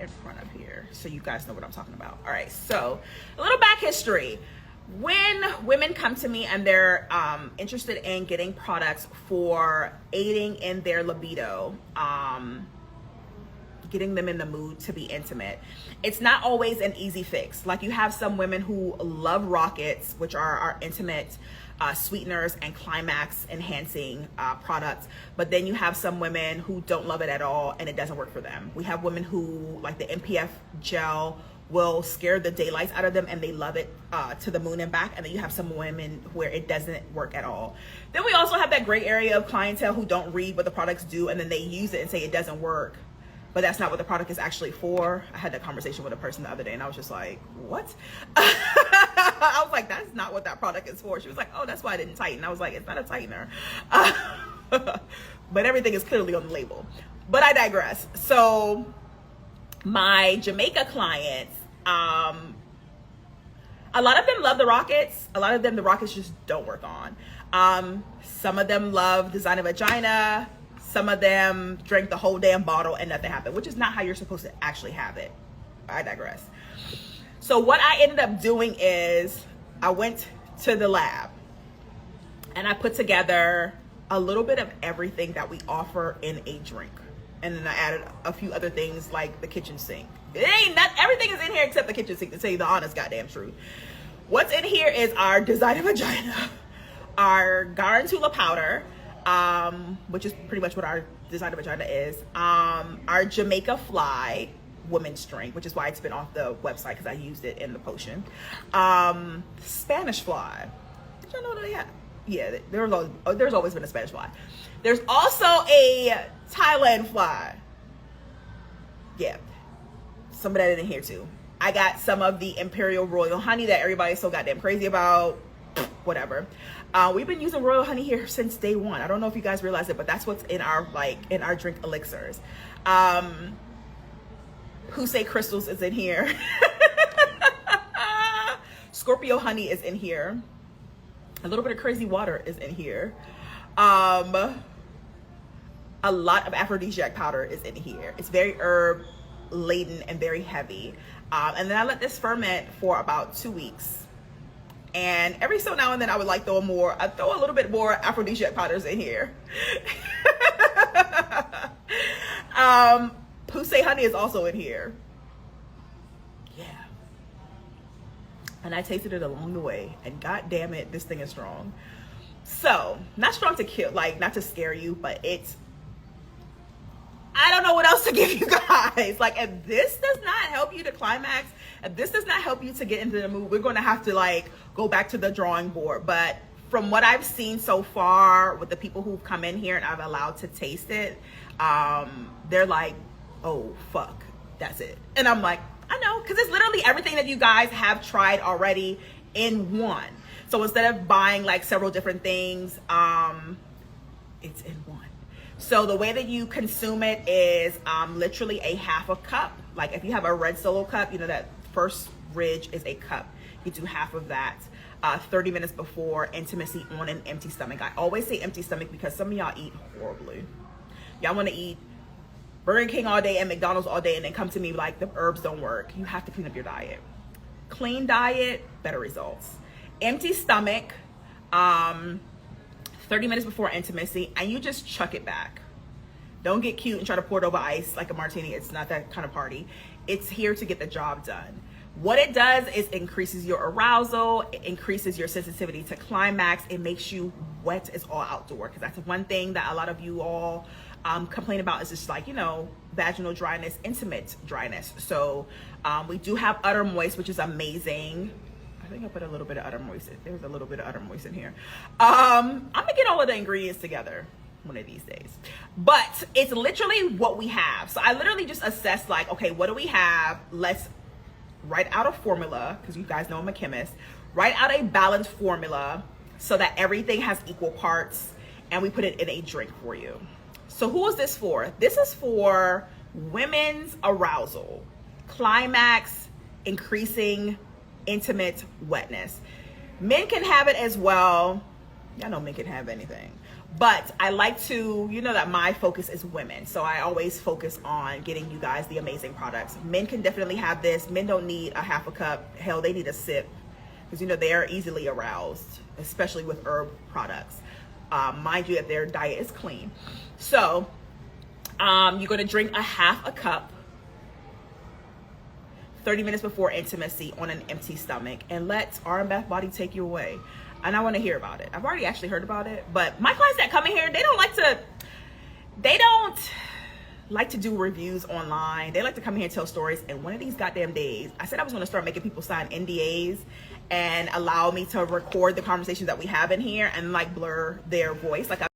in front of here so you guys know what I'm talking about. All right, so a little back history. When women come to me and they're interested in getting products for aiding in their libido, getting them in the mood to be intimate, it's not always an easy fix. Like, you have some women who love rockets, which are our intimate sweeteners and climax enhancing products, but then you have some women who don't love it at all and it doesn't work for them. We have women who like the MPF gel will scare the daylights out of them and they love it to the moon and back, and then you have some women where it doesn't work at all. Then we also have that gray area of clientele who don't read what the products do and then they use it and say it doesn't work, but that's not what the product is actually for. I had that conversation with a person the other day and I was just like, what? I was like, that's not what that product is for. She was like, oh, that's why I didn't tighten. I was like, it's not a tightener. But everything is clearly on the label. But I digress. So my Jamaica clients, a lot of them love the rockets. A lot of them, the rockets just don't work on. Some of them love Designer Vagina. Some of them drank the whole damn bottle and nothing happened, which is not how you're supposed to actually have it. I digress. So what I ended up doing is I went to the lab and I put together a little bit of everything that we offer in a drink. And then I added a few other things like the kitchen sink. It ain't not everything is in here except the kitchen sink, to tell you the honest goddamn truth. What's in here is our Designer Vagina, our Garantula powder, which is pretty much what our Designer Vagina is, our Jamaica Fly women's drink, which is why it's been off the website because I used it in the potion, Spanish Fly. Did y'all know that they have? Yeah, there's always been a Spanish Fly. There's also a Thailand Fly. Yeah, some of that in here too. I got some of the Imperial Royal Honey that everybody's so goddamn crazy about. Whatever. We've been using royal honey here since day one. I don't know if you guys realize it, but that's what's in our drink elixirs. Who say crystals is in here. Scorpio honey is in here. A little bit of crazy water is in here. A lot of aphrodisiac powder is in here. It's very herb laden and very heavy. And then I let this ferment for about 2 weeks. And every so now and then I would like throw a little bit more aphrodisiac powders in here. Poussey honey is also in here. Yeah. And I tasted it along the way, and god damn it, this thing is strong. So, not strong to kill, like not to scare you, but it's, I don't know what else to give you guys. Like, if this does not help you to climax, if this does not help you to get into the mood, we're going to have to like go back to the drawing board. But from what I've seen so far with the people who've come in here and I've allowed to taste it, they're like, oh fuck, that's it. And I'm like, I know, because it's literally everything that you guys have tried already in one. So instead of buying like several different things, it's in one. So the way that you consume it is literally a half a cup. Like if you have a red Solo cup, you know that first ridge is a cup. You do half of that 30 minutes before intimacy on an empty stomach. I always say empty stomach because some of y'all eat horribly. Y'all want to eat Burger King all day and McDonald's all day and then come to me like the herbs don't work. You have to clean up your diet. Clean diet, better results. Empty stomach, 30 minutes before intimacy, and you just chuck it back. Don't get cute and try to pour it over ice like a martini. It's not that kind of party. It's here to get the job done. What it does is increases your arousal, it increases your sensitivity to climax, it makes you wet as all outdoor, because that's one thing that a lot of you all complain about, is just like, you know, vaginal dryness, intimate dryness. So we do have Udder Moist, which is amazing. I think I put a little bit of Udder Moist. There's a little bit of Udder Moist in here. I'm gonna get all of the ingredients together one of these days, but it's literally what we have. So I literally just assessed like, okay, what do we have? Let's write out a formula, because you guys know I'm a chemist. Write out a balanced formula so that everything has equal parts, and we put it in a drink for you. So who is this for? This is for women's arousal, climax, increasing intimate wetness. Men can have it as well. Y'all know men can have anything. But I like to, you know, that my focus is women. So I always focus on getting you guys the amazing products. Men can definitely have this. Men don't need a half a cup. Hell, they need a sip. Because, you know, they are easily aroused, especially with herb products. Mind you that their diet is clean. So you're going to drink a half a cup 30 minutes before intimacy on an empty stomach, and let RM Bath Body take you away. And I want to hear about it. I've already actually heard about it, but my clients that come in here, they don't like to do reviews online. They like to come here and tell stories. And one of these goddamn days, I said I was going to start making people sign NDAs and allow me to record the conversations that we have in here and like blur their voice. Like